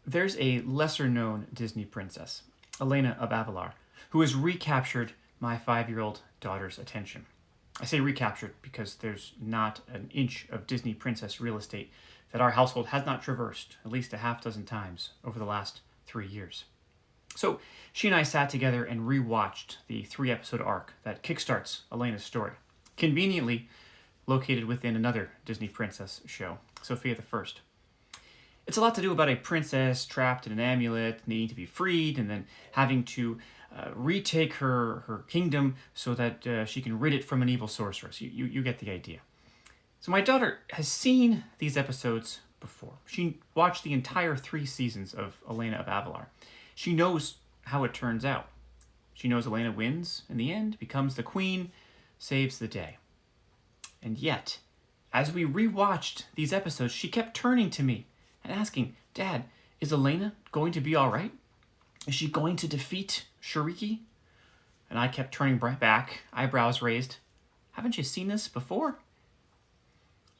There's a lesser-known Disney princess, Elena of Avalor, who has recaptured my 5-year-old daughter's attention. I say recaptured because there's not an inch of Disney princess real estate that our household has not traversed at least a half dozen times over the last 3 years. So she and I sat together and rewatched the 3-episode arc that kickstarts Elena's story, conveniently located within another Disney princess show, Sophia the First. It's a lot to do about a princess trapped in an amulet, needing to be freed, and then having to retake her kingdom so that she can rid it from an evil sorceress. You get the idea. So my daughter has seen these episodes before. She watched the entire 3 seasons of Elena of Avalor. She knows how it turns out. She knows Elena wins in the end, becomes the queen, saves the day. And yet, as we rewatched these episodes, she kept turning to me and asking, "Dad, is Elena going to be all right? Is she going to defeat Shariki?" And I kept turning back, eyebrows raised. "Haven't you seen this before?"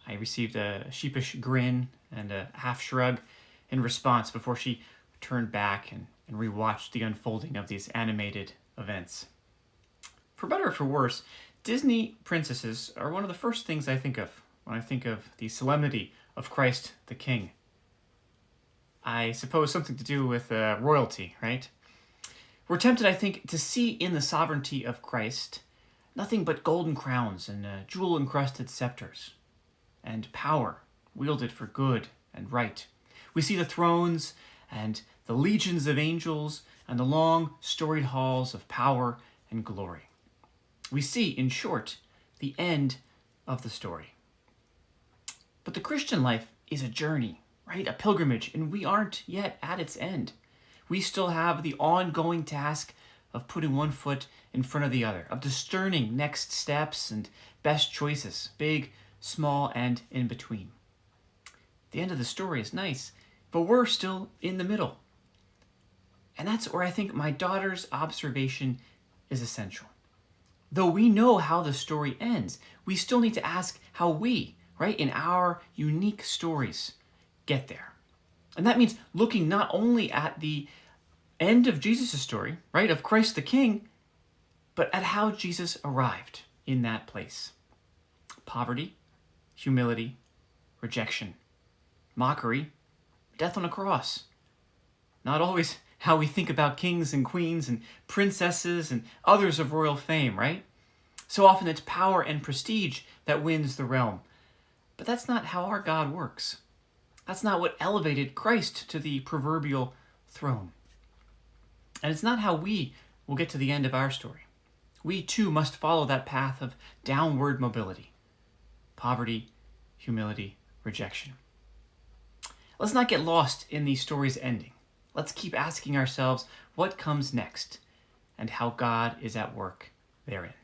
I received a sheepish grin and a half shrug in response before she turned back and rewatched the unfolding of these animated events. For better or for worse, Disney princesses are one of the first things I think of when I think of the solemnity of Christ the King. I suppose something to do with royalty, right? We're tempted, I think, to see in the sovereignty of Christ nothing but golden crowns and jewel-encrusted scepters, and power wielded for good and right. We see the thrones and the legions of angels and the long, storied halls of power and glory. We see, in short, the end of the story. But the Christian life is a journey, right? A pilgrimage, and we aren't yet at its end. We still have the ongoing task of putting one foot in front of the other, of discerning next steps and best choices, big, small, and in between. The end of the story is nice, but we're still in the middle. And that's where I think my daughter's observation is essential. Though we know how the story ends, we still need to ask how we, right, in our unique stories, get there. And that means looking not only at the end of Jesus' story, right, of Christ the King, but at how Jesus arrived in that place. Poverty, humility, rejection, mockery, death on a cross. Not always how we think about kings and queens and princesses and others of royal fame, right? So often it's power and prestige that wins the realm. But that's not how our God works. That's not what elevated Christ to the proverbial throne. And it's not how we will get to the end of our story. We too must follow that path of downward mobility. Poverty, humility, rejection. Let's not get lost in these stories' ending. Let's keep asking ourselves what comes next and how God is at work therein.